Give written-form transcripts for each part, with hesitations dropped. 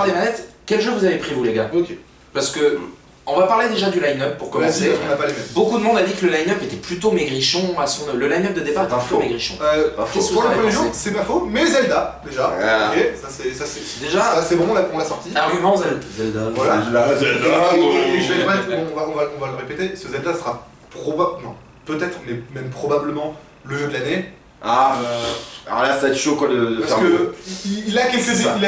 Des manettes, quel jeu vous avez pris vous les gars? Ok. Parce que on va parler déjà du line-up pour commencer. On n'a pas les mêmes. Beaucoup de monde a dit que le line-up était plutôt maigrichon le line-up de départ était plutôt maigrichon. Qu'est-ce que Pour vous le avez premier jour, pensé? c'est pas faux, mais Zelda déjà. Ah. Ok, ça c'est bon, on l'a sorti. Argument Zelda. Voilà. Zelda. Et je vais être honnête, on va le répéter, ce Zelda sera peut-être, mais même probablement le jeu de l'année. Ah, alors là, ça va être chaud quoi de Parce faire que il a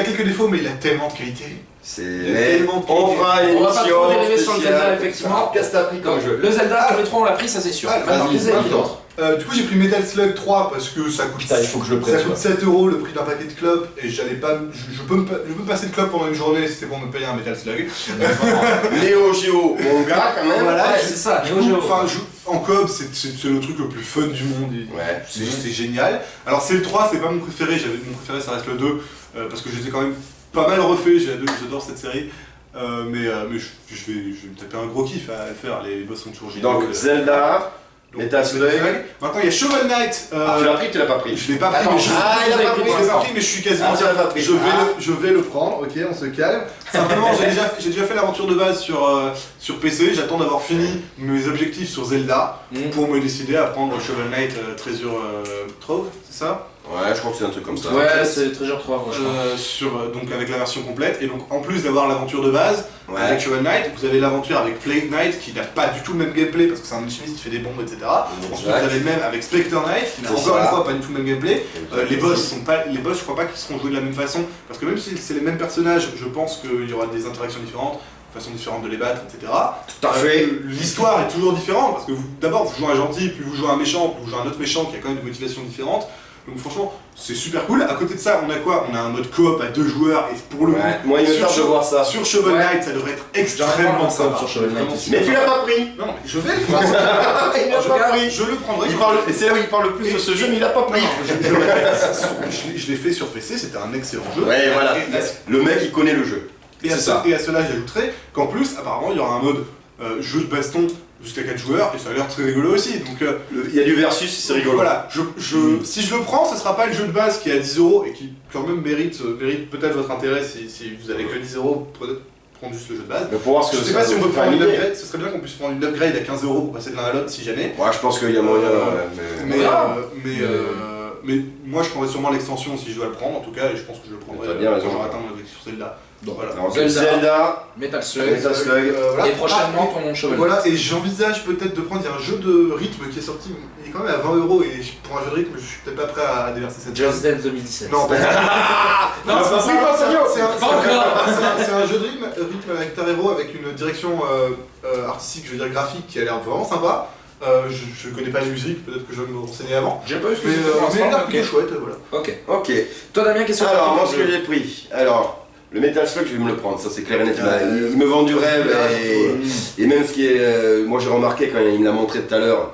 quelques défauts, mais il a tellement de qualité. C'est. Il y a tellement de On fera une On va pas émission trop dériver sur le spéciale. Zelda, effectivement. Qu'est-ce que t'as pris comme jeu? Le Zelda, tous les trois on l'a pris, ça c'est sûr. Ah, Maintenant, vas-y, qu'est-ce que vous avez pris d'autre? Du coup, j'ai pris Metal Slug 3 parce que ça coûte, Putain, il faut que je le prenne. ça coûte 7 € le prix d'un paquet de clopes et j'allais pas. Je peux me passer de clopes pendant une journée si c'est bon de me payer un Metal Slug. Léo Géo, mon gars quand même. Voilà, Ouais, c'est ça, du Neo coup, Geo. enfin, en coop, c'est le truc le plus fun du monde. Ouais. C'est génial. Alors, c'est le 3, c'est pas mon préféré. Mon préféré, ça reste le 2 parce que je les ai quand même pas mal refaits. J'adore cette série. Mais je vais me taper un gros kiff à le faire. Les boss sont toujours géniaux. Donc Zelda, Metal Slug. Maintenant, il y a Shovel Knight. Tu l'as pris ou tu l'as pas pris? Je l'ai pas pris, Attends, mais je il a pas pris. je l'ai pas pris, mais je suis quasiment Ah, tu l'as pas pris. je vais le prendre, ok, on se calme. Simplement, j'ai déjà fait l'aventure de base sur PC, j'attends d'avoir fini mes objectifs sur Zelda pour me décider à prendre Shovel Knight Treasure Trove, c'est ça? Ouais, je crois que c'est un truc comme ça. Ouais, c'est Treasure 3, franchement. Donc avec la version complète, et donc en plus d'avoir l'aventure de base Ouais. avec Shovel Knight, vous avez l'aventure avec Plague Knight qui n'a pas du tout le même gameplay parce que c'est un alchimiste qui fait des bombes, etc. Ensuite vous avez le même avec Spectre Knight qui n'a C'est encore ça. une fois pas du tout le même gameplay. Les boss je crois pas qu'ils seront joués de la même façon parce que même si c'est les mêmes personnages, je pense qu'il y aura des interactions différentes, façon différente de les battre, etc. Tout à fait. L'histoire est toujours différente parce que d'abord vous jouez un gentil, puis vous jouez un méchant, puis vous jouez un autre méchant qui a quand même des motivations différentes. Donc franchement, c'est super cool. À côté de ça, on a quoi? On a un mode coop à 2 joueurs et pour le coup, Moi, il me tarde de voir ça. sur Shovel Ouais. Knight, ça devrait être extrêmement sympa. sur Shovel Knight. Mais tu l'as pas pris. Non, mais je vais le prendre. Il l'a En tout pas cas, pris. Je le prendrai. Il parle, et c'est là où il parle le plus de ce jeu, mais il l'a pas pris. Je l'ai fait sur PC, c'était un excellent jeu. Ouais, voilà. Et Le mec, il connaît le jeu. à C'est ça. cela, j'ajouterai qu'en plus, apparemment, il y aura un mode jeu de baston jusqu'à 4 joueurs et ça a l'air très rigolo aussi. Donc, Il y a du versus, c'est rigolo. voilà, si je le prends, ce sera pas le jeu de base qui est à 10 € et qui quand même mérite peut-être votre intérêt si vous avez que 10 €, peut-être prendre juste le jeu de base. Mais pour voir ce que Je sais pas si on peut faire prendre une une idée. upgrade, ce serait bien qu'on puisse prendre une upgrade à 15 € pour passer de l'un à l'autre si jamais. Ouais, je pense qu'il y a moyen. Mais moi je prendrais sûrement l'extension si je dois le prendre en tout cas et je pense que je le prendrai T'as bien raison. quand j'aurai atteint mon objectif sur Zelda. Donc Voilà. Alors, Zelda, Zelda, Metal Slug, Metal Slug. Voilà. et prochainement ton Shovel Knight. Voilà, et j'envisage peut-être de prendre, il y a un jeu de rythme qui est sorti, il est quand même à 20 € et pour un jeu de rythme je suis peut-être pas prêt à déverser cette Just Dance 2017. Non, pas Non, c'est pas ça. c'est un jeu de rythme avec Guitar Hero avec une direction artistique, je veux dire graphique qui a l'air vraiment sympa. Je connais pas la musique, peut-être que je vais me renseigner avant. J'ai pas eu ce que Mais c'était pour il a l'air l'instant, plutôt ok. chouette, voilà. Ok. Ok. Toi Damien, qu'est-ce que tu as Alors, pris moi, comme ce que jeu? j'ai pris. Alors, le Metal Slug, je vais me le prendre, ça c'est clair et net. Il me vend du rêve et même ce qui est. Moi, j'ai remarqué quand il me l'a montré tout à l'heure,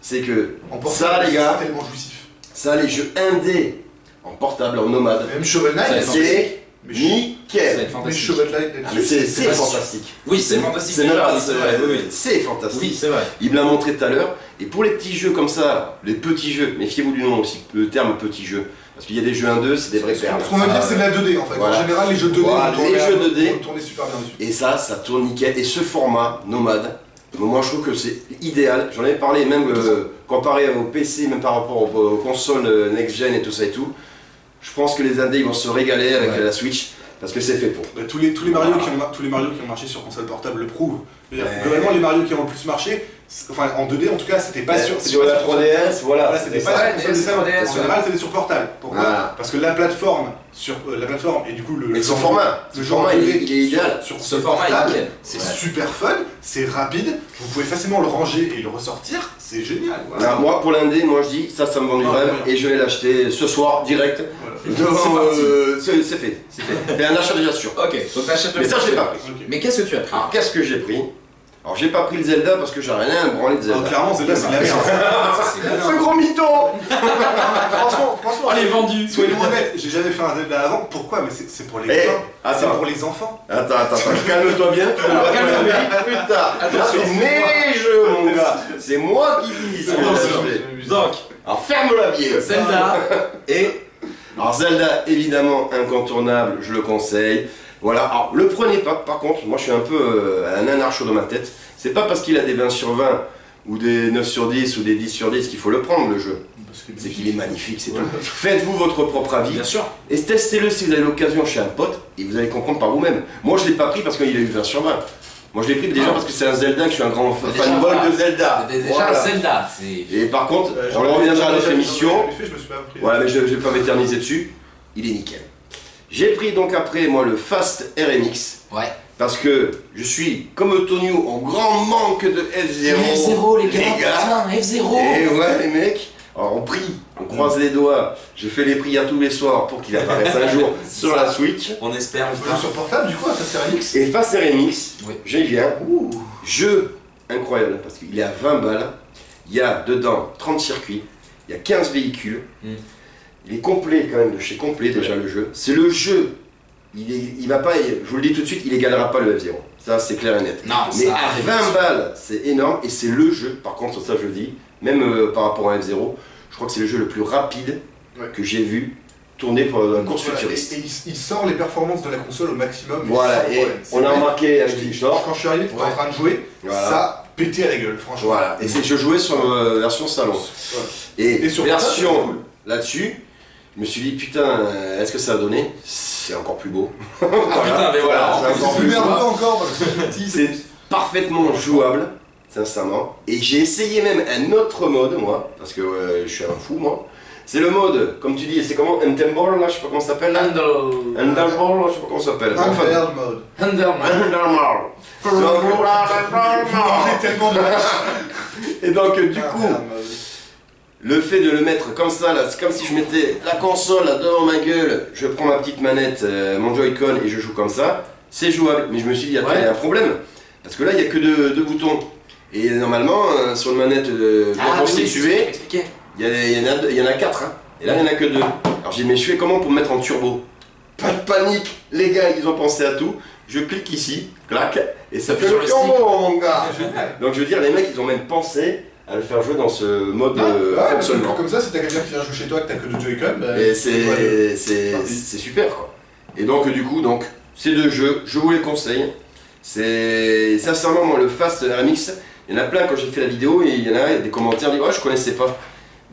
c'est que ça, les gars, c'est tellement jouissif. ça, les jeux indés en portable, en nomade, Même Shovel Knight, c'est mais Ça va nickel. être mais fantastique. Shovel Knight Ah, mais là-dessus, c'est fantastique. Oui, c'est fantastique. C'est déjà, même pas oui, c'est vrai. Oui, oui. C'est fantastique. Oui, c'est vrai. Il me l'a montré tout à l'heure. Et pour les petits jeux comme ça, les petits jeux, méfiez-vous du nom aussi, le terme petit jeu. Parce qu'il y a des jeux 1-2, c'est des vraies perles. Ce qu'on va dire, c'est de la 2D en fait. Voilà. En général, les jeux 2D, Voilà, les jeux 2D. on tournait super bien dessus. Et ça tourne nickel. Et ce format nomade, moi je trouve que c'est idéal. J'en avais parlé même comparé au PC, même par rapport aux consoles next-gen et tout ça et tout. Je pense que les indés ils vont se régaler avec la Switch parce que c'est fait pour. Tous les Mario qui ont marché sur console portable le prouvent. C'est-à-dire, Ouais. globalement, les Mario qui ont le plus marché, enfin en 2D en tout cas, c'était pas Sur la 3DS, voilà. Voilà, c'était c'est pas ça. sur console de salon. 3DS, En général, c'était sur portable. Pourquoi? Voilà. Parce que la plateforme et du coup Mais son format, le ce genre format, 2D il est idéal. sur Ce format est portable, nickel. c'est Ouais. super fun, c'est rapide, vous pouvez facilement le ranger et le ressortir, c'est génial. Voilà. Alors, moi pour l'indé, moi je dis ça me vend du Ah, rêve ouais. et je vais l'acheter ce soir direct. Voilà. Devant, C'est parti. c'est fait, c'est fait. C'est un achat déjà sûr. Ok, donc t'achètes le Mais ça Metal j'ai Slug. pas pris. Ok. Mais qu'est-ce que tu as pris? Alors qu'est-ce que j'ai pris? Alors j'ai pas pris le Zelda parce que j'ai rien à branler de Zelda. Clairement, Zelda, c'est de la merde. Ce gros mytho. Franchement, Oh, les vendus. soyons honnêtes, j'ai jamais fait un Zelda avant. Pourquoi? Mais c'est pour les Eh, copains. C'est attends. pour les enfants. Attends, calme-toi bien, tu ne vas pas plus tard. Attention, C'est mes jeux, mon gars. C'est moi qui dis. ce que Attention. j'ai acheté. Donc, Alors ferme-la bien. Zelda. Et alors Zelda, évidemment incontournable, je le conseille. Voilà, alors le prenez pas, par contre, moi je suis un peu un anarcho dans ma tête. C'est pas parce qu'il a des 20 sur 20 ou des 9 sur 10 ou des 10 sur 10 qu'il faut le prendre le jeu. C'est qu'il est magnifique, c'est tout. Faites-vous votre propre avis. Bien sûr. Et testez-le si vous avez l'occasion chez un pote et vous allez comprendre par vous-même. Moi je l'ai pas pris parce qu'il a eu 20 sur 20. Moi je l'ai pris déjà parce que c'est un Zelda, que je suis un grand Déjà, fanboy voilà. de Zelda. Déjà, Voilà. Zelda, c'est. Et par contre, on reviendra à notre émission. Je me suis pas pris. Voilà, mais je vais pas m'éterniser dessus. Il est nickel. J'ai pris donc après moi le Fast RMX Ouais. parce que je suis comme Tonio en grand manque de F0. F0, les gars. Putain, F0. Et ouais les mecs, alors on prie, on croise les doigts. Je fais les prières tous les soirs pour qu'il apparaisse un jour sur la Switch. On espère. On peut jouer sur portable du coup, ça c'est Remix. Et Fast RMX, Oui. j'y viens. Jeu incroyable parce qu'il est à 20 balles. Il y a dedans 30 circuits, il y a 15 véhicules. Il est complet quand même, de chez complet déjà le jeu. C'est le jeu. Il va pas, je vous le dis tout de suite, il égalera pas le F0. Ça c'est clair et net. Non, Mais ça à arrive. 20 balles, c'est énorme et c'est le jeu. Par contre, ça je le dis, même par rapport à F0, je crois que c'est le jeu le plus rapide que j'ai vu tourner pour la course futuriste. Et il sort les performances de la console au maximum. mais Voilà, sans et problème. on a C'est remarqué avec vrai. Victor. Quand je suis arrivé, tu étais en Ouais. train de jouer, Voilà. ça pétait à la gueule, franchement. Voilà, et je jouais sur version salon. Voilà. Et, Et sur version portable, là-dessus, je me suis dit putain, est-ce que ça a donné? C'est encore plus beau. Ah putain, mais voilà. c'est encore C'est plus plus beau. nerveux encore parce que c'est petit. C'est parfaitement jouable, sincèrement. Et j'ai essayé même un autre mode, moi, parce que je suis un fou, moi. C'est le mode, comme tu dis, c'est comment? Untemable, là, je sais pas comment ça s'appelle. Untemable, je sais pas comment ça s'appelle. Unveiled mode. Underman. Vous mangez tellement de Et donc, du coup, Unveiled mode. le fait de le mettre comme ça, là, c'est comme si je mettais la console là, devant ma gueule, je prends ma petite manette, mon Joy-Con et je joue comme ça, c'est jouable. Mais je me suis dit, attends, il y a un problème. Parce que là, il n'y a que deux boutons. Et normalement, sur une manette bien constituée, il y en a 4. Hein. Et là, il n'y en a que 2. Alors j'ai dit, mais je fais comment pour me mettre en turbo? Pas de panique, les gars, ils ont pensé à tout. Je clique ici, clac, et ça fait Sur le le turbo, stick. mon gars. C'est génial. Donc je veux dire, les mecs, ils ont même pensé à le faire jouer dans ce mode fonctionnement. Comme ça, si t'as quelqu'un qui vient jouer chez toi que t'as que deux Joy-Con, bah, Et voilà. c'est super quoi. Et donc du coup, ces deux jeux, je vous les conseille. C'est sincèrement moi le Fast RMX, il y en a plein quand j'ai fait la vidéo et il y en a des commentaires disent ouais je connaissais pas.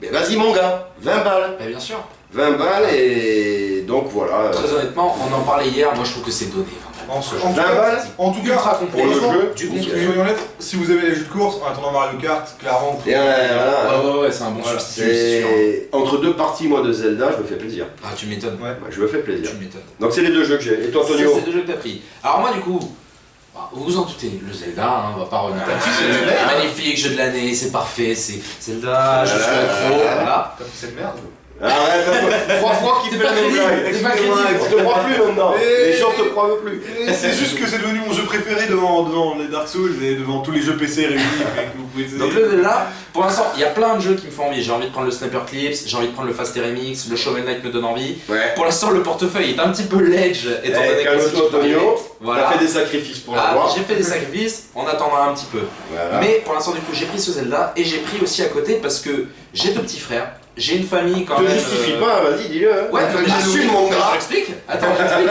Mais vas-y mon gars, 20 balles. Bah bien sûr. 20 balles et donc voilà. Très honnêtement, on en parlait hier, moi je trouve que c'est donné. En tout 20 cas, balles en tout cas, Ultra complet. pour le franchement, jeu. Du nickel. contenu. soyons honnêtes, si vous avez les jeux de course, en attendant Mario Kart, clairement, Et voilà. Ouais, c'est un bon Voilà, substitut, c'est sûr. C'est entre deux parties moi de Zelda, je me fais plaisir. Ah, tu m'étonnes. Ouais. Ouais, je me fais plaisir. Tu m'étonnes. Donc c'est les deux jeux que j'ai. Et toi Ça, Antonio? c'est deux jeux que t'as pris. Alors moi du coup, bah, vous vous en doutez, le Zelda, hein, on va pas revenir là-dessus, c'est le magnifique jeu de l'année, c'est parfait, c'est Zelda, je suis accro, voilà. t'as pris cette merde. Arrête, 3 fois qu'il T'es fait pas la même crédible, blague. t'es pas Excusez-moi, crédible. on te croit plus maintenant. Et- Les gens te croient plus. Et c'est juste que c'est devenu mon jeu préféré devant les Dark Souls et devant tous les jeux PC réunis que vous pouvez essayer. Donc le Zelda, pour l'instant, il y a plein de jeux qui me font envie. J'ai envie de prendre le Sniper Clips, j'ai envie de prendre le Fast RMX, le Shovel Knight me donne envie. Ouais. Pour l'instant, le portefeuille est un petit peu ledge, étant donné que Calme-toi, Antonio. T'as voilà. fait des sacrifices pour Ah, l'avoir. j'ai fait des sacrifices, on attendra un petit peu. Voilà. Mais pour l'instant, du coup, j'ai pris ce Zelda et j'ai pris aussi à côté parce que j'ai deux petits frères, j'ai une famille quand Te même. justifie pas, vas-y, dis-le. hein. Ouais, mais Assume, mon Je gars. t'explique. Attends, j'explique.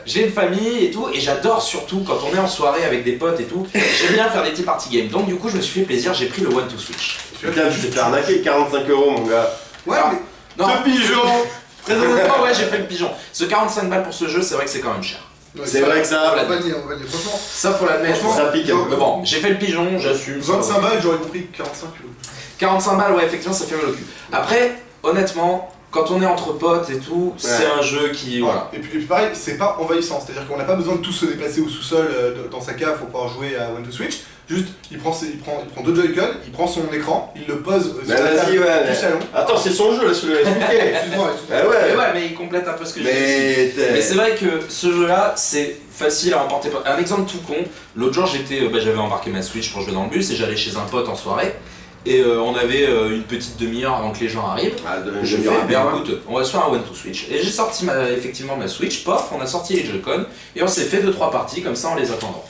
J'ai une famille et tout, et j'adore surtout quand on est en soirée avec des potes et tout. J'aime bien faire des petits party games. Donc du coup, je me suis fait plaisir. J'ai pris le One to Switch. Putain, tu t'es fait arnaquer 45 €, mon gars. Ouais, Ah. mais Non, Ce pigeon. très honnêtement, ouais, j'ai fait le pigeon. Ce 45 balles pour ce jeu, c'est vrai que c'est quand même cher. C'est vrai que on ça. va nier, franchement. Ça, faut l'admettre. Franchement, Ça pique un peu. Mais bon, j'ai fait le pigeon, j'assume. ça va. 25 balles, j'aurais compris 45 euros. 45 balles, ouais, effectivement, ça fait mal au cul. Après, honnêtement, quand on est entre potes et tout, c'est un jeu qui. Voilà. Et puis pareil, c'est pas envahissant, c'est-à-dire qu'on n'a pas besoin de tous se déplacer au sous-sol dans sa cave pour pouvoir jouer à One to Switch. Juste, il prend 2 Joy-Con, il prend son écran, il le pose sur Mais la vas-y, table ouais, du mais- salon. Attends, c'est son jeu, laisse-le expliquer. Excuse-moi. Ah Mais ouais. ouais, mais il complète un peu ce que j'ai dit. Mais C'est vrai que ce jeu-là, c'est facile à emporter. Un exemple tout con, l'autre jour j'avais embarqué ma Switch pour jouer dans le bus et j'allais chez un pote en soirée. Et on avait une petite demi-heure avant que les gens arrivent. Je fais, écoute, on va se faire un one to switch. Et j'ai sorti effectivement ma Switch, pof, on a sorti les Joy-Con et on s'est fait 2-3 parties comme ça en les attendant.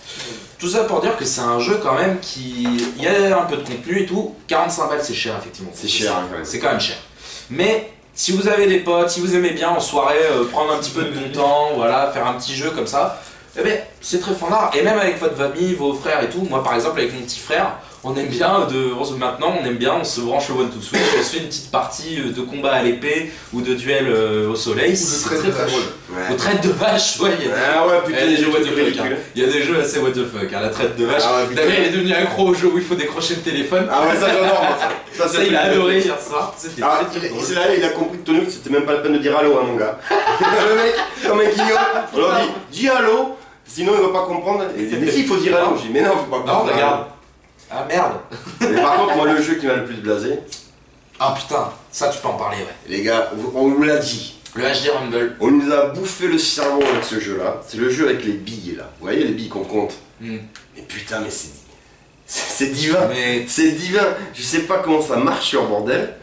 Tout ça pour dire que c'est un jeu quand même qui... Il y a un peu de contenu et tout. 45 balles c'est cher effectivement. c'est cher hein, quand même. C'est quand même cher. Mais si vous avez des potes, si vous aimez bien en soirée prendre un petit peu de bon temps, voilà, faire un petit jeu comme ça, eh bien c'est très fandard. Et même avec votre famille, vos frères et tout, moi par exemple avec mon petit frère, on aime bien, maintenant on aime bien, on se branche le one to switch, on se fait une petite partie de combat à l'épée ou de duel au soleil, c'est traite très de très vache. drôle. Ouais. Ou traite de vache, ouais, il y a des... Ah ouais, Il y putain, a des jeux what the fuck, ridicules. hein. Il y a des jeux assez what the fuck, hein. La traite de vache. Ah ouais, putain. Damien il est devenu accro au jeu où il faut décrocher le téléphone. Ah ouais, ça j'adore moi. Ça il a adoré hier soir, c'était Ah, très très drôle. c'est là, il a compris que Tony, que c'était même pas la peine de dire allô, hein, mon gars. Le mec, comme un guignol, on leur dit, dis allô, sinon il va pas comprendre. Et il dit, mais si, il faut dire allô. Je dis, mais non, faut pas Non, comprendre. regarde. Ah merde. Mais par contre, moi, le jeu qui m'a le plus blasé, Ah putain, ça tu peux en parler, ouais. les gars, on vous l'a dit. Le HD Rumble. On nous a bouffé le cerveau avec ce jeu-là. C'est le jeu avec les billes, là. Vous voyez les billes qu'on compte. Hmm. Mais putain, mais c'est divin. Mais C'est divin. Je sais pas comment ça marche sur bordel,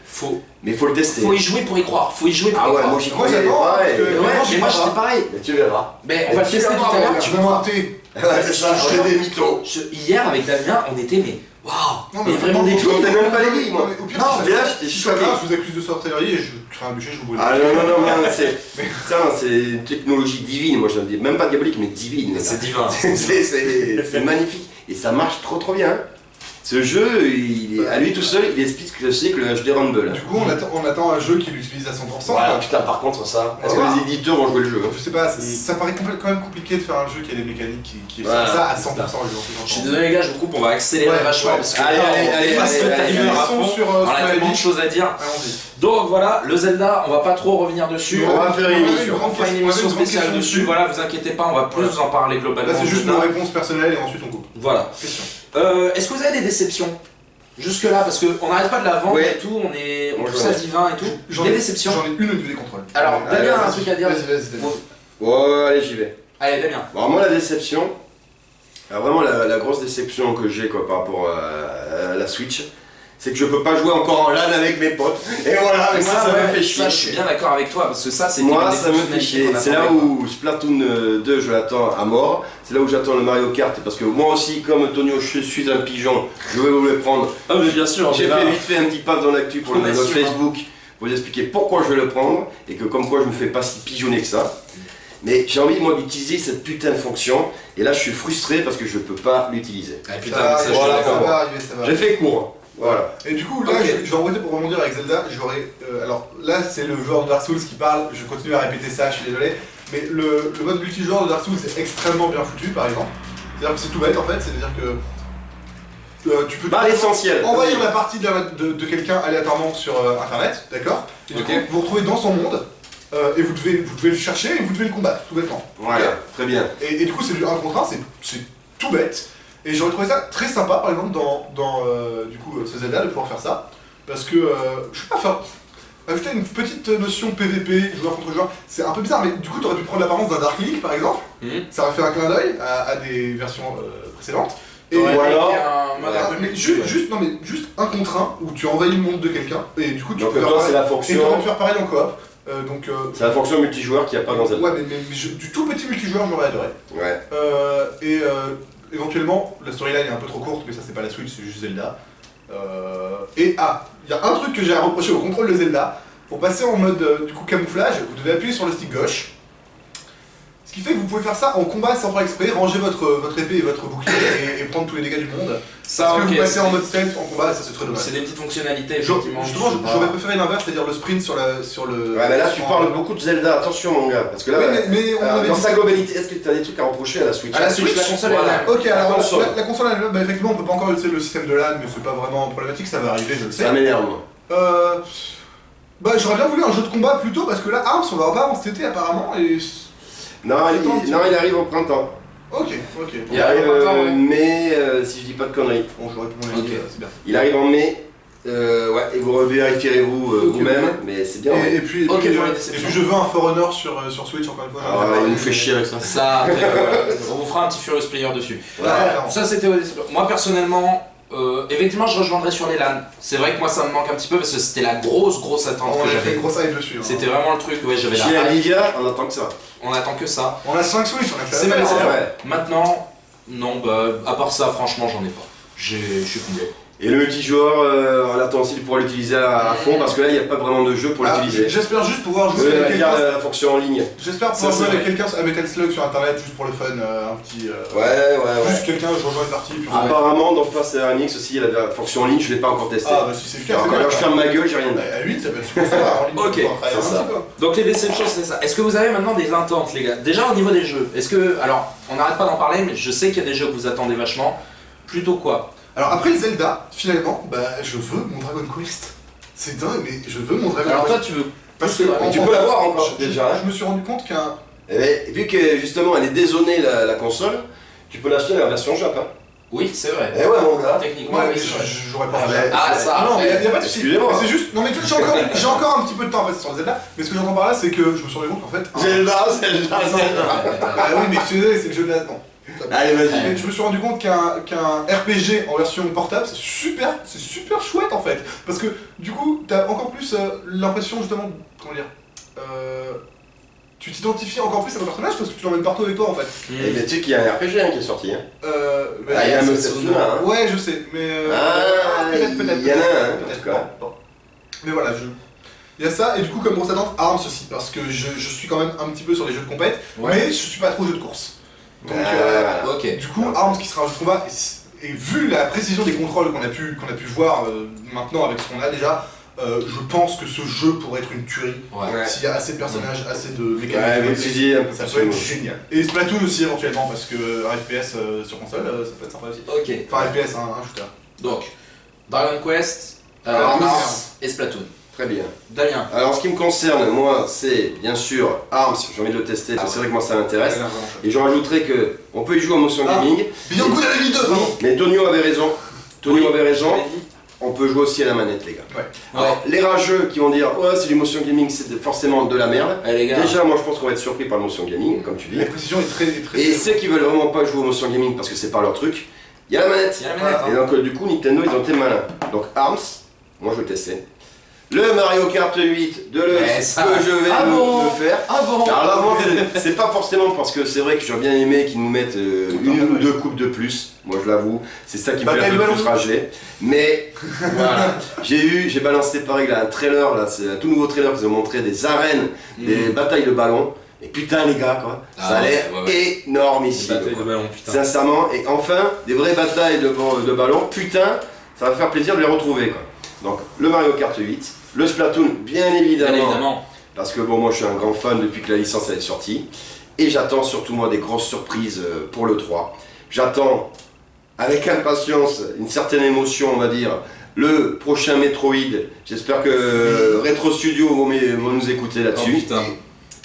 mais faut le tester. faut y jouer pour y croire. Faut y jouer pour Ah y ouais, croire. moi j'y Moi, croyais j'adore, pas. parce que- Mais ouais, Vraiment, j'y mais moi crois j'étais pas. pareil. Mais tu verras. Mais on va le tester tout à l'heure. Tu vas monter. Ouais, c'est ça, je fais des mythos. Hier avec Damien, on était mais waouh. Non, Il y a vraiment des Je trucs. comptais même pas les billes, moi. Non, mais au pire, Non, si mais ça- là, j'étais si je suis choqué. là, je vous accuse de sorcellerie et je fais un bûcher, je vous brûle. Ah non, non, c'est une technologie divine, moi je dis, même pas diabolique, mais divine. les gars. C'est divin. C'est magnifique. Et ça marche trop bien. Ce jeu, à lui tout seul, il explique ce que c'est que le HD Rumble. Du coup, on attend un jeu qui l'utilise à 100%. Voilà, quoi. putain, par contre, ça. Est-ce Ouais. que les éditeurs vont jouer le jeu hein Je sais pas, ça paraît quand même compliqué de faire un jeu qui a des mécaniques qui Voilà, font ça à c'est 100%. Je suis désolé les gars, je vous coupe, on va accélérer Ouais, vachement ouais. parce que Allez, là, allez, on passe allez, le allez, timer allez, à fond. sur, On sur a la tellement de vie. choses à dire. Allons-y. Donc voilà, le Zelda, on va pas trop revenir dessus. On va faire une émission. On fera une émission spéciale dessus. Voilà, vous inquiétez pas, on va plus Voilà. en parler globalement. Là, c'est juste Zelda. nos réponses personnelles et ensuite on coupe. Voilà. Question. Est-ce que vous avez des déceptions jusque-là? Parce qu'on n'arrête pas de la vendre Ouais. et tout, on Moi, trouve j'en ça ai. divin et tout. J'en Des ai- déceptions. J'en ai une au niveau des contrôles. Alors, Allez, Damien a un vas-y. truc à dire. Vas-y. Bon, Ouais, allez, j'y vais. allez, Damien. Bon, moi, la déception, alors vraiment la grosse déception que j'ai quoi, par rapport à la Switch, c'est que je peux pas jouer encore en LAN avec mes potes. Et voilà, mais ça me ouais, fait chier. ça, je suis bien d'accord avec toi parce que ça, c'est Moi, ça me fait chier. C'est là où Splatoon 2, je l'attends à mort. C'est là où j'attends le Mario Kart. Parce que moi aussi, comme Tonio, je suis un pigeon. Je vais vous le prendre. Ah, mais bien sûr, J'ai fait vite fait un petit pas dans l'actu pour le Bien notre sûr. Facebook. Pour vous expliquer pourquoi je vais le prendre. Et que comme quoi je me fais pas si pigeonner que ça. Mais j'ai envie, moi, d'utiliser cette putain de fonction. Et là, je suis frustré parce que je peux pas l'utiliser. Ah putain, Ça, mais ça, je suis voilà, d'accord. ça va arriver, ça va. J'ai fait court. Voilà. Et du coup, là, Ok. je vais en profiter pour rebondir avec Zelda. J'aurais. Alors là, c'est le joueur de Dark Souls qui parle. Je continue à répéter ça, je suis désolé. Mais le mode multijoueur de Dark Souls est extrêmement bien foutu, par exemple. C'est-à-dire que c'est tout bête en fait. C'est-à-dire que tu peux Bah, l'essentiel. envahir la partie de quelqu'un aléatoirement sur internet, d'accord. Et du Ok. coup, vous vous retrouvez dans son monde. Et vous devez le chercher et vous devez le combattre, tout bêtement. Voilà, très bien. Et du coup, c'est du 1 contre 1, c'est tout bête. Et j'aurais trouvé ça très sympa, par exemple, dans du coup, ce Zelda, de pouvoir faire ça. Parce que, je sais pas, faire ajouter une petite notion PVP, joueur contre joueur, c'est un peu bizarre, mais du coup, t'aurais pu prendre l'apparence d'un Dark Link, par exemple. Mhm. Ça aurait fait un clin d'œil à des versions précédentes. Et Ouais, ou alors- un mode un peu mais multi, ouais. juste un contre un, où tu envahis le monde de quelqu'un, et du coup, tu Donc peux faire toi, c'est pareil. la Et t'aurais fonction. pu faire pareil en coop. C'est la fonction multijoueur qu'il n'y a pas dans Zelda. Ouais, mais du tout petit multijoueur, j'aurais adoré. Ouais. Éventuellement, la storyline est un peu trop courte, mais ça c'est pas la Switch, c'est juste Zelda. Il y a un truc que j'ai à reprocher au contrôle de Zelda. Pour passer en mode du coup camouflage, vous devez appuyer sur le stick gauche. Ce qui fait que vous pouvez faire ça en combat sans faire exprès, ranger votre épée et votre bouclier et prendre tous les dégâts du monde. Ça, Parce que ok, vous passez en c'est- mode stealth en combat, ça c'est très dommage. c'est des petites fonctionnalités, effectivement. Justement, je sais pas. j'aurais préféré l'inverse, c'est-à-dire le sprint sur le. Ouais, mais là, tu sur- parles beaucoup de Zelda. Attention, mon gars. Parce que là, Oui, mais on avait dans dit- sa globalité, est-ce que tu as des trucs à reprocher à la Switch À la Switch, la console est voilà. là. Ok, alors console. la console elle-même, bah, effectivement, on peut pas encore utiliser le système de LAN, mais c'est pas vraiment problématique, ça va arriver, je le sais. Ça m'énerve, moi. Bah, j'aurais bien voulu un jeu de combat plutôt, parce que là, Arms, on va en avoir cet été apparemment, et. Non, il arrive au printemps. Ok. Il arrive mai, si je dis pas de conneries. Bon, je réponds à Ok. c'est bien. Il arrive en mai. Ouais, et vous vérifierez-vous vous-même, mais c'est bien. Et puis, Ok, pour les et déceptions. puis je veux un For Honor sur Switch encore une fois. Ah, il nous fait chier avec ça. Ça, après, on vous fera un petit Furious Player dessus. Ouais. Ça, c'était. Moi, personnellement, effectivement, je rejoindrais sur les LAN. C'est vrai que moi, ça me manque un petit peu parce que c'était la grosse attente On que a fait j'avais. une grosse hype dessus. hein. C'était vraiment le truc, ouais, j'avais Chez la la hype. Liga, on attend que ça. On attend que ça. On a 5 Switch, on a fait C'est la vrai, fête. c'est vrai. Maintenant, non, à part ça, franchement, j'en ai pas. Je suis comblé. Et le multijoueur, on attend aussi de pouvoir l'utiliser à fond parce que là, il n'y a pas vraiment de jeu pour l'utiliser. J'espère juste pouvoir jouer avec quelqu'un. La fonction en ligne. J'espère pouvoir jouer avec quelqu'un avec Metal Slug sur internet juste pour le fun, un petit. Ouais. Juste quelqu'un, je rejoins une partie. Puis on Apparemment, dans Face Remix aussi, il y a la fonction en ligne, je l'ai pas encore testé. Ah, bah si c'est le cas, Alors, c'est quand bien. je ferme ma gueule, j'ai rien dit. À 8, ça peut être super sympa en ligne. Ok, pour travailler c'est un ça. petit peu. Donc les déceptions, c'est ça. Est-ce que vous avez maintenant des attentes, les gars? Déjà au niveau des jeux, est-ce que... Alors, on n'arrête pas d'en parler, mais je sais qu'il y a des jeux que vous attendez vachement. Plutôt quoi? Alors après le Zelda, finalement, bah je veux mon Dragon Quest. C'est dingue, mais je veux mon Dragon Alors Quest. toi, tu veux... Parce que Mais tu peux l'avoir encore, je- déjà, hein. Je me suis rendu compte qu'un. Et vu que justement, elle est dézonée la console, tu peux l'acheter en version Jap. Hein. Oui, c'est vrai. Eh ouais, mon gars. Techniquement, Ouais, oui, mais c'est vrai. j'aurais pas. Ah, ça, Non, mais ouais. y a pas de souci. Excusez-moi. Mais c'est juste. Non, mais tu vois, j'ai encore un petit peu de temps à passer sur le Zelda. Mais ce que j'entends par là, c'est que je me suis rendu compte qu'en fait. Zelda. Ah oui, mais je suis désolé, c'est le jeu de la. Non. Allez, vas-y. Mais je me suis rendu compte qu'un RPG en version portable, c'est super chouette en fait. Parce que du coup, t'as encore plus l'impression justement, comment dire, tu t'identifies encore plus à ton personnage parce que tu l'emmènes partout avec toi en fait. Et bien, tu sais qu'il y a un RPG hein, qui est sorti. Hein. Mais- Ah, il y a un c'est Setsuna, hein. Ouais, je sais, mais peut-être. Il y en a un, en peut-être tout cas. bon. Mais voilà, il y a ça, et du coup, comme grosse attente, Arms aussi, parce que je suis quand même un petit peu sur les jeux de compète, Ouais. mais je suis pas trop jeu de course. Donc, Voilà. Ok. du coup, Arms qui sera un jeu de combat, et vu la précision des contrôles qu'on a pu voir maintenant avec ce qu'on a déjà, je pense que ce jeu pourrait être une tuerie. Ouais. S'il y a assez de personnages, assez de Ouais, mécaniques, mais tu dis un peu ça plus peut être sur génial. Et Splatoon aussi éventuellement, parce que un FPS sur console, ça peut être sympa aussi. Ok. Enfin, FPS, un shooter. Donc, Dragon Quest, Arms. et Splatoon. Très bien. Damien. Alors, en ce qui me concerne, moi, c'est bien sûr Arms, j'ai envie de le tester, parce que c'est vrai que moi ça m'intéresse. Ça a l'air vraiment chouette. Et je rajouterais que on peut y jouer en motion Ah. gaming, Bien good à la vie 2, pardon. mais Tonio avait raison. Tonio avait raison, Je l'ai dit. on peut jouer aussi à la manette, les gars. Ouais. Alors, les rageux qui vont dire ouais, c'est du motion gaming, c'est forcément de la merde. Allez, les gars. Déjà, moi je pense qu'on va être surpris par le motion gaming, comme tu dis. La précision est très. Et ceux qui veulent vraiment pas jouer au motion gaming parce que c'est pas leur truc, il y a la manette. Il y a la manette. Et donc, du coup, Nintendo ils ont été malins. Donc, Arms, moi je vais le tester. Le Mario Kart 8 de Ouais, ce ça. que je vais Ah me bon faire. Ah bon? Alors là, moi, c'est pas forcément parce que c'est vrai que j'aurais bien aimé qu'ils nous mettent une ou deux coupes de plus. Moi, je l'avoue, c'est ça qui me fait un peu plus rager. Mais voilà, j'ai balancé pareil là un trailer, là, c'est un tout nouveau trailer qu'ils ont montré des arènes, des batailles de ballons. Et putain, les gars, quoi, Ah ça a ouais, l'air ouais. énorme ici. Bataille quoi. de ballon, putain. Sincèrement, et enfin, des vraies batailles de ballons, putain, ça va faire plaisir de les retrouver, quoi. Donc, le Mario Kart 8. Le Splatoon, bien évidemment, Bien évidemment. parce que bon, moi je suis un grand fan depuis que la licence elle est sortie, et j'attends surtout moi des grosses surprises pour le 3. J'attends avec impatience, une certaine émotion on va dire, le prochain Metroid. J'espère que Retro Studio vont nous écouter Oh, là-dessus. putain.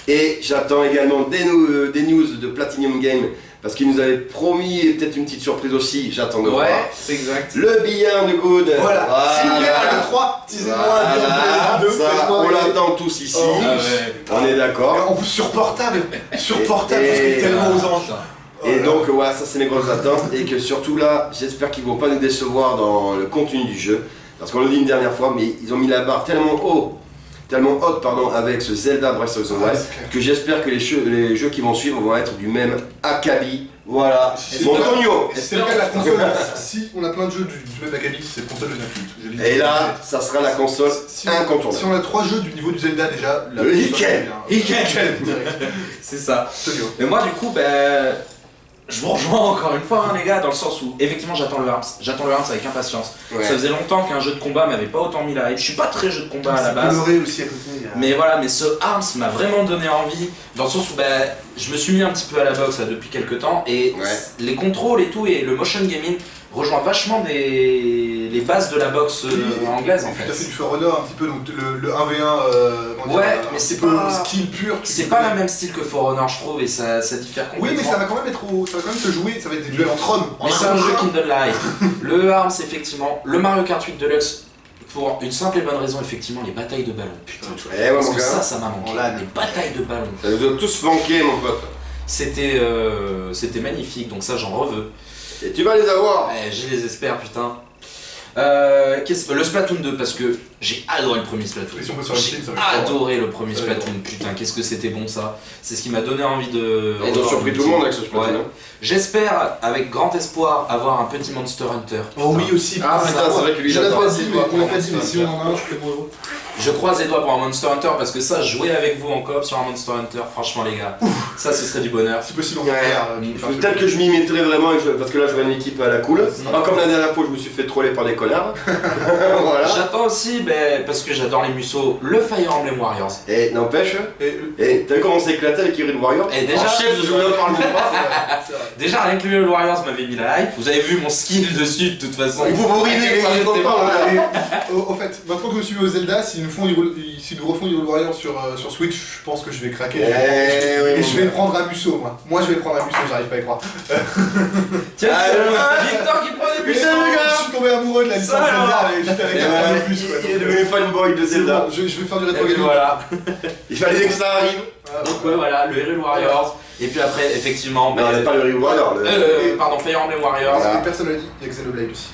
Et j'attends également des news de Platinum Game, parce qu'ils nous avaient promis peut-être une petite surprise aussi, j'attends de voir. Ouais, c'est exact. Le Beyond Good. Voilà, s'il vous plaît, le 3, teasez-moi, Voilà, bien, ça, on l'attend tous ici. Oh. Ah ouais. On est d'accord. En plus sur portable, je suis Et- tellement aux anges. Et donc, ouais, ça c'est mes grosses attentes. Et que surtout là, j'espère qu'ils vont pas nous décevoir dans le contenu du jeu. Parce qu'on l'a dit une dernière fois, mais ils ont mis la barre tellement haute pardon, avec ce Zelda Breath of the Wild, que j'espère que les jeux qui vont suivre vont être du même acabit. Voilà, C'est mon le cas- Tonio. C'est le cas de la console. Si on a plein de jeux du même acabit, c'est console de 9 minutes. Je l'ai dit. Et là, ça sera la console si incontournable. on a 3 jeux du niveau du Zelda déjà, la Le console, Nickel. c'est Nickel. direct. C'est ça. Tonio. Mais moi, du coup, ben. Je vous rejoins encore une fois, hein, les gars, dans le sens où, effectivement, j'attends le Arms. J'attends le Arms avec impatience. Ouais. Ça faisait longtemps qu'un jeu de combat m'avait pas autant mis la hype. Je suis pas très jeu de combat à la base. Coloré aussi à côté. Mais voilà, mais ce Arms m'a vraiment donné envie, dans le sens où ben, je me suis mis un petit peu à la boxe là, depuis quelques temps, et Ouais. les contrôles et tout, et le motion gaming, rejoint vachement les bases de la boxe anglaise en fait. Tu as fait du For Honor un petit peu, donc le 1v1. Ouais, mais c'est pas skill pur. C'est pas le même style que For Honor, je trouve, et ça diffère complètement. Oui, mais ça va quand même se jouer, ça va être des duels entre hommes. Mais c'est un jeu qui me donne la hype. Le ARMS, effectivement, le Mario Kart 8 Deluxe, pour une simple et bonne raison, effectivement, les batailles de ballons. Putain, parce que ça m'a manqué. Les batailles de ballons. Ça nous a tous manqué, mon pote. C'était magnifique, donc ça, j'en reveux. Et tu vas les avoir. Ouais, je les espère, putain. Le Splatoon 2, parce que j'ai adoré le premier Splatoon. J'ai adoré le premier Splatoon, putain, qu'est-ce que c'était bon ça. C'est ce qui m'a donné envie de... Ils ont surpris tout le monde avec ce Splatoon. Ouais. J'espère, avec grand espoir, avoir un petit Monster Hunter. Putain. Oh oui aussi. Ah putain, c'est vrai que lui j'adore. On l'a pas dit, mais si on en a un, je fais mon héros. Je croise les doigts pour un Monster Hunter parce que ça, jouer avec vous en coop sur un Monster Hunter, franchement les gars, ça ce serait du bonheur. C'est possible en peut-être que je m'y mettrais vraiment, parce que là je vois une équipe à la cool. Comme la dernière fois, je me suis fait troller par des connards. Voilà. J'attends aussi, parce que j'adore les musos, le Fire Emblem Warriors. Et n'empêche, t'as vu comment c'est éclaté avec Hyrule Warrior. Et déjà, chef de joueur par le déjà rien que le Warriors m'avait mis la hype. Vous avez vu mon skill dessus de toute façon. Vous bourrinez les copains. Au fait, maintenant que je suis au Zelda, s'ils nous refont Hyrule Warrior sur Switch, je pense que je vais craquer. Et je vais prendre un Musso, moi. Moi je vais prendre un Musso, j'arrive pas à y croire. Tiens, Victor qui prend des Musso, le gars. Je suis tombé amoureux de la licence Zelda, juste avec un plus. Il est devenu fanboy de Zelda. Je vais faire du rétro gaming. Voilà. Il fallait que ça arrive. Donc ouais, voilà, le Hyrule Warriors. Et puis après, effectivement... Non, c'est pas le Hyrule Warrior. Pardon, Fire Emblem Warriors. Personne l'a dit, il y a Xenoblade aussi.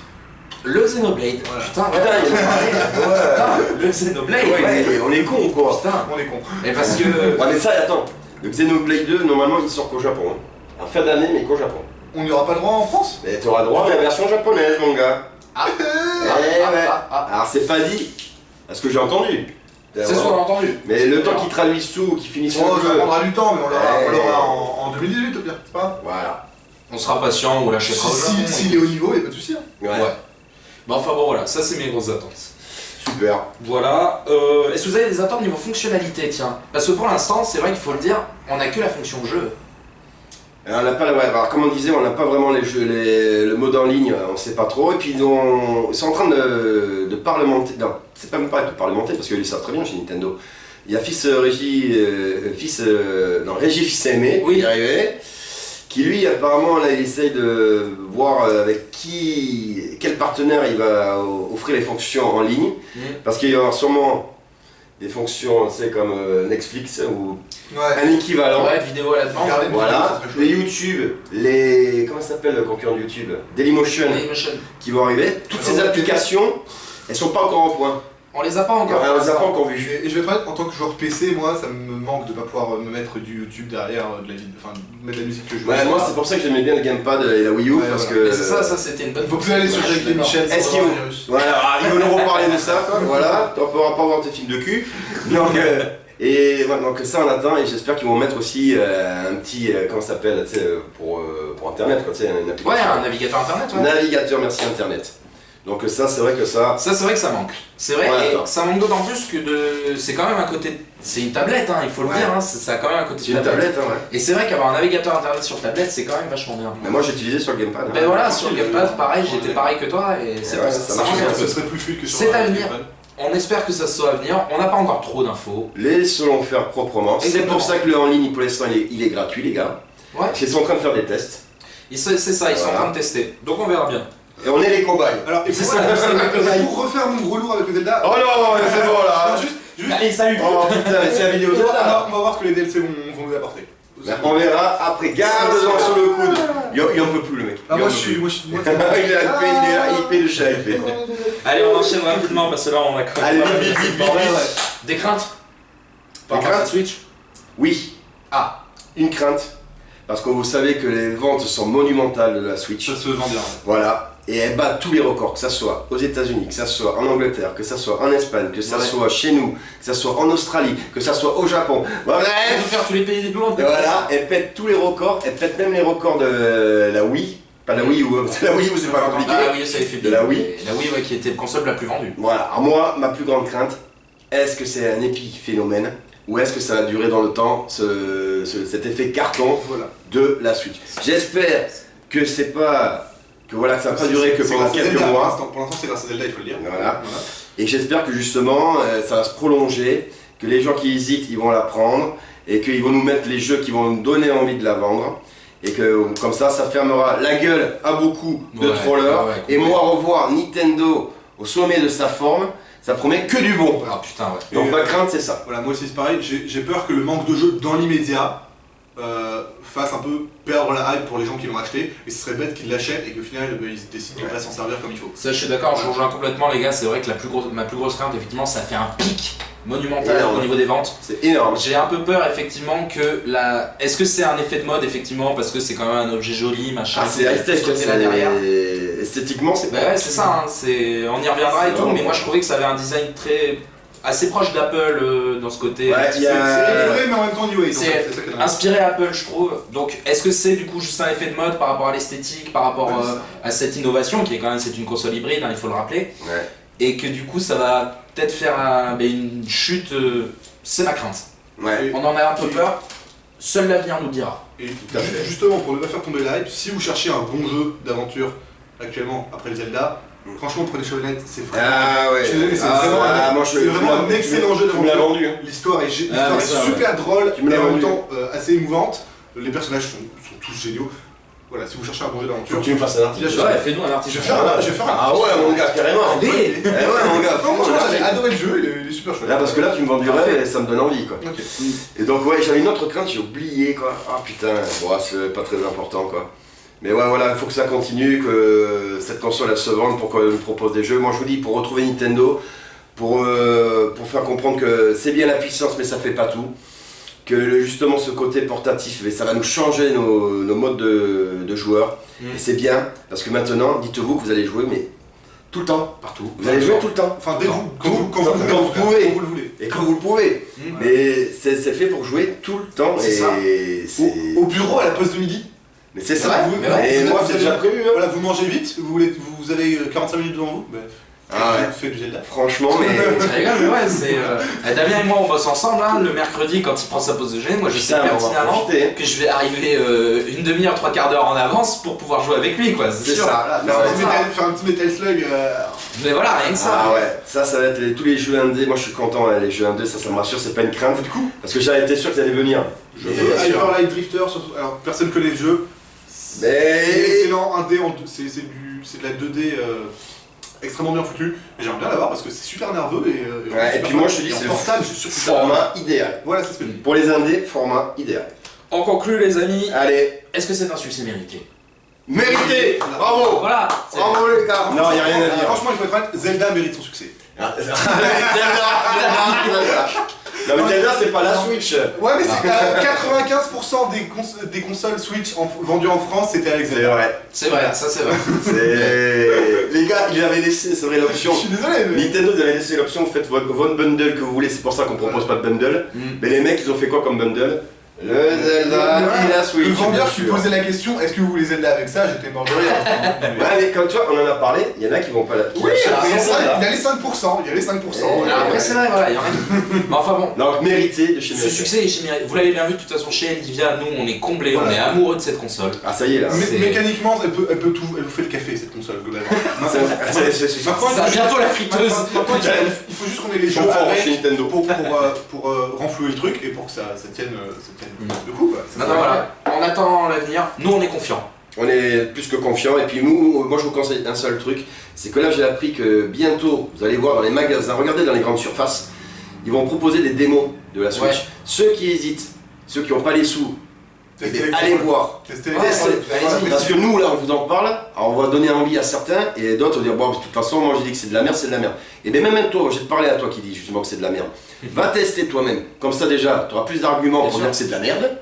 Le Xenoblade, putain, le Xenoblade, on est con quoi. Putain, on est con. Et parce que... Ouais mais ça, attends, le Xenoblade 2, normalement il sort qu'au Japon. En fin d'année, mais qu'au Japon. On n'y aura pas le droit en France? Mais t'auras droit à la version japonaise, mon gars. Alors c'est pas dit, parce que j'ai entendu. C'est ce qu'on a entendu. Mais le temps qu'ils traduisent tout, qu'ils finissent le jeu... Ça prendra du temps, mais on l'aura en 2018 au pire, c'est pas? Voilà. On sera patient, on l'achètera au Japon. S'il est au niveau, il n'y a pas de soucis. Ouais. Bon, enfin bon, voilà, ça c'est mes grosses attentes. Super. Voilà. Est-ce que vous avez des attentes niveau fonctionnalité, tiens? Parce que pour l'instant, c'est vrai qu'il faut le dire, on n'a que la fonction jeu. On n'a pas, alors comme on disait, on n'a pas vraiment le mode en ligne, on sait pas trop. Et puis ils sont en train de parlementer. Non, c'est pas même pas de parlementer parce qu'ils savent très bien chez Nintendo. Il y a Régis Fils-Aimé, oui. Qui arrivait. Qui lui apparemment là il essaye de voir avec quel partenaire il va offrir les fonctions en ligne, parce qu'il y aura sûrement des fonctions comme Netflix ou un équivalent. Ouais, vidéo à la demande. Voilà, les YouTube, comment ça s'appelle le concurrent de YouTube, Dailymotion, qui vont arriver. Toutes ces applications, elles sont pas encore en point. On les a pas encore. On les a pas encore vues. Et je vais être honnête, en tant que joueur PC, moi, ça me manque de pas pouvoir me mettre du YouTube derrière mettre de la musique que je joue. Ouais, moi, c'est pour ça que j'aimais bien le gamepad et la Wii U, parce que... Mais ça c'était une bonne... Faut plus aller sur Jacques et Michel. Est-ce qu'il voilà, ils vont nous reparler de ça, quoi. Voilà, tu pourras pas voir tes films de cul. Donc, donc ça on attend, et j'espère qu'ils vont mettre aussi un petit, comment ça s'appelle, tu sais, pour internet, quoi, tu sais, une application. Ouais, un navigateur internet, ouais. Navigateur, merci internet. Donc ça, c'est vrai que ça... Ça, c'est vrai que ça manque. C'est vrai, et ça manque d'autant plus que c'est quand même un côté... C'est une tablette, hein, il faut le dire, hein, ça a quand même un côté de tablette. C'est une tablette, hein, ouais. Et c'est vrai qu'avoir un navigateur internet sur tablette, c'est quand même vachement bien. Mais moi, j'ai utilisé sur le gamepad. Ben voilà, sur le gamepad, pareil, j'étais pareil que toi, et c'est pour ça que ça marche bien. Ce serait plus fluide que sur c'est à venir. On espère que ça soit à venir, on n'a pas encore trop d'infos. Laissons faire proprement. C'est pour ça que le en ligne, pour l'instant, il est gratuit, les gars. Ouais. Ils sont en train de faire des tests. C'est ça, ils sont en train de tester. Donc on verra bien. Et on est les cobayes. Alors, c'est ça. Pour refaire mon gros lourd avec le Zelda. Oh non, c'est bon là. Juste. Allez, salut. Oh putain, c'est la vidéo. On va voir ce que les DLC vont nous apporter. On verra après, garde-en sur le coude. Il en peut plus le mec. Ah, moi je suis. Il est IP de chat, il fait. Allez, on enchaîne rapidement parce que là on a quand même. Allez, vite. Des craintes. Des craintes Switch. Oui. Ah. Une crainte. Parce que vous savez que les ventes sont monumentales de la Switch. Ça se vend bien. Voilà. Et elle bat tous les records, que ça soit aux États-Unis, que ça soit en Angleterre, que ça soit en Espagne, que ça soit chez nous, que ça soit en Australie, que ça soit au Japon. Bref, faire tous les pays du monde. Voilà, elle pète tous les records, elle pète même les records de la Wii. Pas la Wii U, la Wii U c'est pas compliqué. Ah oui, ça a fait bien. De la Wii. La Wii, ouais, qui était la console la plus vendue. Voilà, alors moi, ma plus grande crainte, est-ce que c'est un épiphénomène ou est-ce que ça va durer dans le temps, cet effet carton de la Switch. J'espère que c'est pas que voilà, que ça n'a pas duré que pendant quelques mois. Pour l'instant, c'est grâce à Zelda, il faut le dire. Voilà. Et j'espère que justement, ça va se prolonger, que les gens qui hésitent, ils vont la prendre, et qu'ils vont nous mettre les jeux qui vont nous donner envie de la vendre. Et que comme ça fermera la gueule à beaucoup de trollers. Et moi, revoir Nintendo au sommet de sa forme, ça promet que du bon. Ah putain, ouais. Donc ma crainte, c'est ça. Voilà, moi aussi c'est pareil, j'ai peur que le manque de jeux dans l'immédiat fasse un peu perdre la hype pour les gens qui l'ont acheté, et ce serait bête qu'ils l'achètent et qu'au final ils décident de pas s'en servir comme il faut. Ça, je suis d'accord, je rejoins complètement les gars, c'est vrai que ma plus grosse crainte, effectivement, ça fait un pic monumental au niveau des ventes. C'est énorme. J'ai un peu peur effectivement que Est-ce que c'est un effet de mode effectivement parce que c'est quand même un objet joli, machin. C'est esthétique là derrière. Esthétiquement, c'est. Bah ouais, c'est ça. On y reviendra et tout. Mais moi, je trouvais que ça avait un design assez proche d'Apple dans ce côté. Ouais, c'est vrai, mais en même temps New Age. C'est inspiré Apple, je trouve. Donc, est-ce que c'est du coup juste un effet de mode par rapport à l'esthétique, par rapport à cette innovation qui est quand même c'est une console hybride, il faut le rappeler. Ouais. Et que du coup, ça va peut-être faire une chute. C'est ma crainte. Ouais. On en a un peu peur. Seul l'avenir nous le dira. Et justement, pour ne pas faire tomber la hype, si vous cherchez un bon jeu d'aventure actuellement après le Zelda, franchement prenez Shovel Knight, c'est vraiment, c'est vraiment un excellent jeu d'aventure. Tu me l'as vendu. L'histoire est super drôle et en même temps assez émouvante. Les personnages sont tous géniaux. Voilà, si vous cherchez un bon jeu d'aventure. Faut que tu me fasses un article. Ouais, fais-nous un article. Je vais faire un Ah ouais, mon gars, carrément. Allez. Ouais, mon gars. Franchement, j'ai adoré le jeu, il est super chouette. Là, parce que là, tu me vends du rêve et ça me donne envie, quoi. Ok. Et donc, ouais, j'avais une autre crainte, j'ai oublié, quoi. Ah putain, bon, c'est pas très important, quoi. Mais ouais, voilà, il faut que ça continue, que cette console elle se vende pour qu'on nous propose des jeux. Moi, je vous dis, pour retrouver Nintendo, pour faire comprendre que c'est bien la puissance, mais ça fait pas tout. Que justement ce côté portatif, ça va nous changer nos modes de joueurs. Et c'est bien, parce que maintenant, dites-vous que vous allez jouer, mais tout le temps. Partout. Vous allez jouer tout le temps. Enfin, dès vous, quand vous pouvez. Vous le voulez. Et quand vous le pouvez. Mais c'est fait pour jouer tout le temps. C'est ça. Au bureau, à la pause de midi. Mais c'est ça. Et moi, c'est déjà prévu. Voilà, vous mangez vite, vous avez 45 minutes devant vous. Faites du Zelda. Franchement, mais. Tu rigoles, mais ouais, c'est. Damien et moi, on bosse ensemble, hein, le mercredi quand il prend sa pause de déjeuner. Moi, je sais pertinemment que je vais arriver une demi-heure, trois quarts d'heure en avance pour pouvoir jouer avec lui, quoi. C'est sûr. Ça. Faire un petit Metal Slug. Mais voilà, rien que ça. Ah ouais, ça va être tous les jeux indés. Moi, je suis content, hein, les jeux indés, ça me rassure, c'est pas une crainte. Du coup, parce que j'avais été sûr qu'ils allaient venir. Hyper Light Drifter, alors personne connaît le jeu. Mais. Excellent, indé, c'est de la 2D. Extrêmement bien foutu, et j'aimerais bien l'avoir parce que c'est super nerveux et puis moi je te dis c'est portable, format idéal. Voilà, c'est ce que je dis. Pour les indés, format idéal. On conclut les amis. Allez. Est-ce que c'est un succès mérité? Mérité. Bravo. Voilà. Bravo les gars. Non, y a rien à dire. Franchement, il faut être honnête, Zelda mérite son succès. Non mais Zelda c'est pas la Switch. Ouais mais c'est 95% des consoles Switch vendues en France c'était avec Zelda. C'est vrai, ça c'est vrai. Les gars, ils avaient laissé, c'est vrai, l'option. Je suis désolé mais... Nintendo ils avaient laissé l'option, vous faites votre bundle que vous voulez, c'est pour ça qu'on propose pas de bundle. Mais les mecs ils ont fait quoi comme bundle? Le Zelda et la Switch. Le vendeur qui posait la question, est-ce que vous voulez Zelda avec ça? J'étais mort de rire. Ouais mais comme tu vois, on en a parlé, il y en a qui vont pas la... Oui, il y a les 5%, Après c'est vrai, voilà, il y a rien. Mais enfin bon. Donc mérité de chez Mérité. Ce succès est chez Mérité. Vous l'avez bien vu, de toute façon chez Eldivia, nous on est comblés, on est amoureux de cette console. Ah ça y est là. Mécaniquement, elle peut tout, elle vous fait le café cette console globalement. Ça a bientôt la friteuse. Il faut juste qu'on ait les jeux avec Nintendo pour renflouer le truc et pour que ça tienne de coup quoi. Non, voilà. On attend l'avenir, nous on est confiants. On est plus que confiants et puis moi je vous conseille un seul truc, c'est que là j'ai appris que bientôt vous allez voir dans les magasins, regardez dans les grandes surfaces, ils vont proposer des démos de la Switch. Ceux qui hésitent, ceux qui n'ont pas les sous, allez voir. Parce que nous là on vous en parle, alors on va donner envie à certains et d'autres vont dire bon de toute façon moi je dis que c'est de la merde, c'est de la merde. Et bien même toi, j'ai parlé à toi qui dis justement que c'est de la merde. Va tester toi-même, comme ça déjà tu auras plus d'arguments pour dire que c'est de la merde.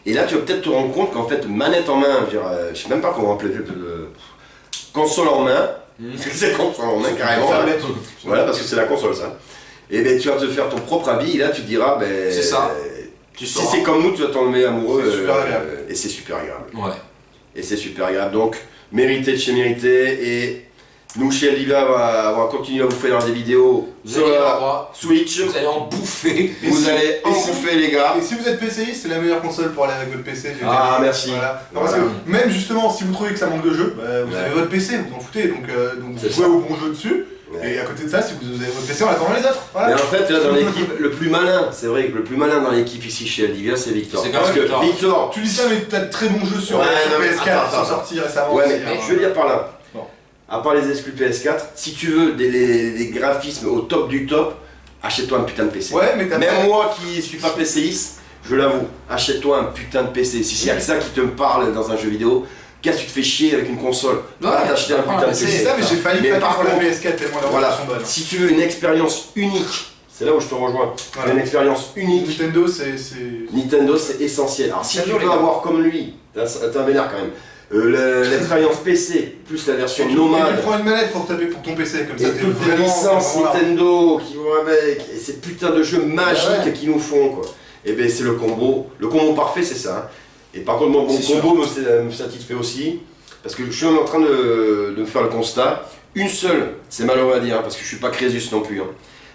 Et là tu vas peut-être te rendre compte qu'en fait manette en main, je sais même pas comment on appelle console en main, c'est console en main carrément. Voilà parce que c'est la console ça. Et ben tu vas te faire ton propre avis et là tu te diras ben... C'est ça. Si c'est comme nous, tu vas tomber amoureux. C'est super agréable. Et c'est super agréable. Ouais. Et c'est super agréable. Donc, mérité de chez mérité. Et Nous chez Eldivia, on va continuer à vous faire des vidéos Vous sur allez la avoir- Switch. Vous allez en bouffer. Vous allez en bouffer les gars. Et si vous êtes PCI, c'est la meilleure console pour aller avec votre PC. j'ai Ah, dit. merci. Voilà. Non, parce Voilà. que même justement, si vous trouvez que ça manque de jeux, vous Ouais. avez votre PC, vous en foutez, donc C'est vous jouez ça. au bon jeu dessus. Ouais. Et à côté de ça, si vous avez votre PC, on attend les autres. Mais Voilà. en fait, là dans l'équipe, le plus malin, c'est vrai que le plus malin dans l'équipe ici chez Eldivia, c'est Victor. C'est Parce quand que même Victor. Victor, Tu dis ça, mais t'as de très bons jeux sur, Ouais, sur non, mais PS4 qui attends, sont sortis récemment. ouais, aussi, mais hein. je veux dire par là, Bon. à part les exclus PS4, si tu veux des graphismes au top du top, achète-toi un putain de PC. Ouais, mais t'as Même moi qui suis pas PCiste, je l'avoue, achète-toi un putain de PC. Si c'est ça qui te parle dans un jeu vidéo, qu'est-ce que tu te fais chier avec une console? Va t'acheter un prends putain un de PC. PC. C'est ça, mais j'ai failli Mais faire par pour la contre, PS4 tellement la Voilà, sont bonnes. si tu veux une expérience unique, c'est là où je te rejoins. Voilà. Une expérience unique. Nintendo, c'est. Nintendo, c'est essentiel. Alors si tu Nintendo, peux les gars. avoir comme lui, t'es un vénère quand même, l'expérience PC plus la version Et tu nomade prends une manette pour taper pour ton PC, comme ça et t'es toutes les vraiment. licences vraiment là. Nintendo qui vont avec et ces putains de jeux magiques Ouais. qu'ils nous font quoi. Et ben c'est le combo parfait c'est ça. Hein. Et par contre mon C'est sûr. combo me satisfait aussi parce que je suis en train de me faire le constat. Une seule, c'est malheureux à dire hein, parce que je suis pas Crésus non plus, hein,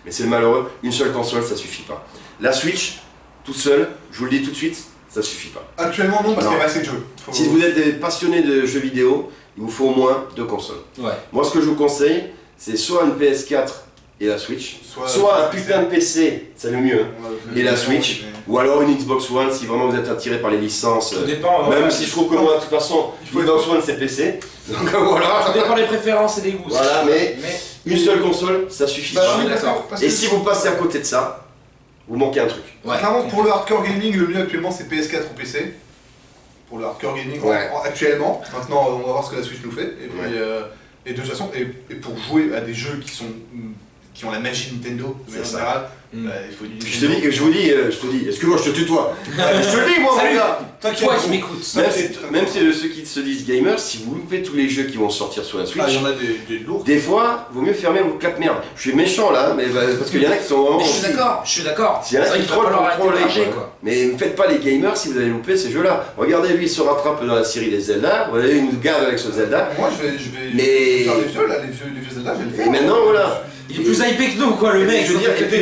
mais c'est malheureux. Une seule console ça suffit pas. La Switch toute seule, je vous le dis tout de suite, ça suffit pas. Actuellement, non, parce Non. qu'il y a pas assez de jeux. Faut- Si vous êtes des passionnés de jeux vidéo, il vous faut au moins 2 consoles. Ouais. Moi, ce que je vous conseille, c'est soit une PS4 et la Switch, soit un putain de PC, c'est le mieux, hein, et la Switch, ou alors une Xbox One si vraiment vous êtes attiré par les licences. Tout dépend. Même si je trouve que moi, de toute façon, Il faut Xbox One c'est PC, donc voilà. Ça dépend des préférences et des goûts. Voilà, c'est sûr. mais une seule console, ça suffit Bah, pas. oui, d'accord. parce Et que- si vous passez à côté de ça, vous manquez un truc. Ouais. Clairement, pour le hardcore gaming, le mieux actuellement c'est PS4 ou PC. Pour le hardcore gaming Ouais. actuellement. Maintenant, on va voir ce que la Switch nous fait. Et puis, Ouais. et de toute façon, et pour jouer à des jeux qui ont la magie Nintendo, de manière C'est ça. générale, Mm. bah, il faut du Je te dis, excuse-moi, je te tutoie. Je te le dis, moi, Salut. mon gars. Toi qui m'écoutes. Même si ceux qui se disent gamers, si vous loupez tous les jeux qui vont sortir sur la Switch, Ah, il y en a des lourds. des fois, vaut mieux fermer vos claques merde. Je suis méchant là, mais parce qu'il y en a qui sont vraiment. Mais je suis d'accord, je suis d'accord. S'il y en a C'est vrai qui qu'il va falloir arrêter de trollent, rager, quoi. quoi. Mais ne faites pas les gamers si vous avez loupé ces jeux-là. Regardez, lui, il se rattrape dans la série des Zelda. Vous voyez, il nous gave avec ce Zelda. Moi, je vais Mais- faire les vieux, là, les vieux Zelda, je vais le faire. Et maintenant, voilà. Il est plus hypé que nous, quoi, le mec. Je veux dire, et puis,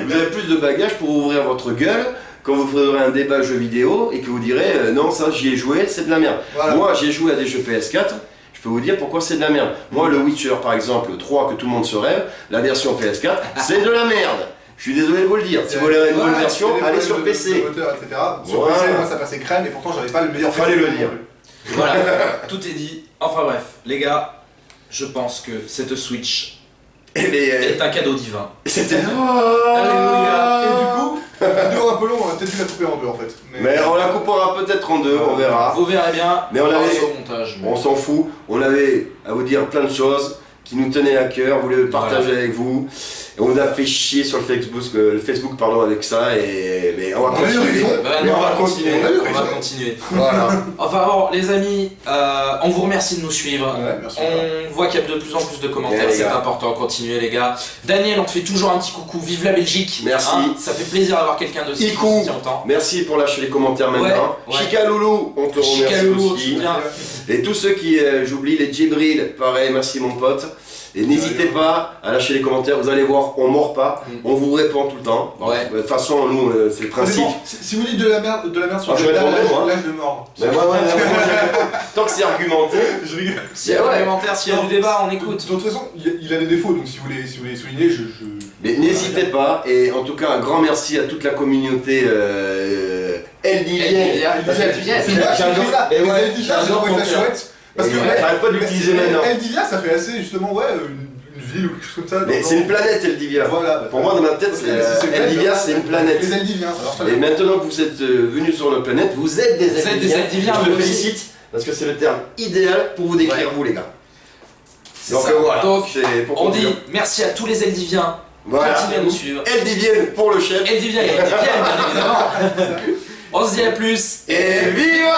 vous avez plus de bagages pour ouvrir votre gueule quand vous ferez un débat jeu vidéo et que vous direz non, ça j'y ai joué, c'est de la merde. Voilà. Moi, j'ai joué à des jeux PS4. Je peux vous dire pourquoi c'est de la merde. Moi, le Witcher, par exemple, le 3 que tout le monde se rêve, la version PS4, c'est de la merde. Je suis désolé de vous le dire. Si vous voulez une nouvelle version, il y a des allez problèmes sur de PC. moteur, etc. Sur Voilà. PC, moi ça passait crème et pourtant j'avais pas le meilleur Fallait PC le dire. non plus. Voilà, tout est dit. Enfin bref, les gars, je pense que cette Switch Et mais, est un cadeau divin. c'était. Alléluia. Et du coup, la vidéo un peu longue, on va peut-être dû la couper en deux en fait. Mais on la coupera peut-être en deux, on verra. Vous verrez bien. Mais on avait- au montage. mais- On s'en fout. On avait à vous dire plein de choses qui nous tenaient à cœur, on voulait le partager Voilà. avec vous. Et on a fait chier sur le Facebook pardon, avec ça. Et mais on va On a eu continuer. raison. Bah Mais non, on va continuer. on a eu On va raison. continuer. Voilà. Enfin bon, les amis, on vous remercie de nous suivre. Ouais, merci. On voit qu'il y a de plus en plus de commentaires, Ouais, les c'est gars. important, continuez les gars. Daniel, on te fait toujours un petit coucou, vive la Belgique. Merci. Ça fait plaisir d'avoir quelqu'un de si Ikou. si autant. Merci pour lâcher les commentaires maintenant. Ouais, ouais. Chica Loulou, on te remercie Chicalou, aussi. bien. Et tous ceux qui, j'oublie les Djibril, pareil, merci mon pote. Et n'hésitez pas à lâcher les commentaires, vous allez voir, on mord pas, Mm. on vous répond tout le temps. Bon, Ouais. de toute façon, nous, c'est le Ça principe. dépend. Si vous dites de la merde sur Ah, je Zelda, répondrai, moi. là je le mords. Mais moi, moi, tant que c'est argumenté, Je rigole. S'il y a Ouais. des commentaires, s'il y a du débat, on écoute. De toute façon, il a des défauts, donc si vous les soulignez, je. mais n'hésitez pas. Et en tout cas, un grand merci à toute la communauté Eldivienne. C'est moi qui ai fait ça. Et ouais, Eldivia, j'ai j'adore trouvé ça ton cœur. chouette. Parce que Et j'arrête pas de l'utiliser maintenant. Eldivia, ça fait assez justement, ouais, une ville ou quelque chose comme ça. Mais dans- c'est une planète Eldivia. Voilà. Pour moi, dans ma tête, Eldivia, c'est une planète. Les Eldiviens, ça marche très Et bien. maintenant que vous êtes venus sur notre planète, vous êtes des Vous êtes des Eldiviens. Eldiviens, Je vous te aussi. félicite parce que c'est le terme idéal pour vous décrire, vous les gars. C'est Donc ça. voilà. Donc, c'est pour on conclure. dit merci à tous les Eldiviens. Voilà. Continuez à nous suivre. Eldivienne pour le chef. Eldiviens et Eldiviennes, bien évidemment. On se dit à plus. Et viva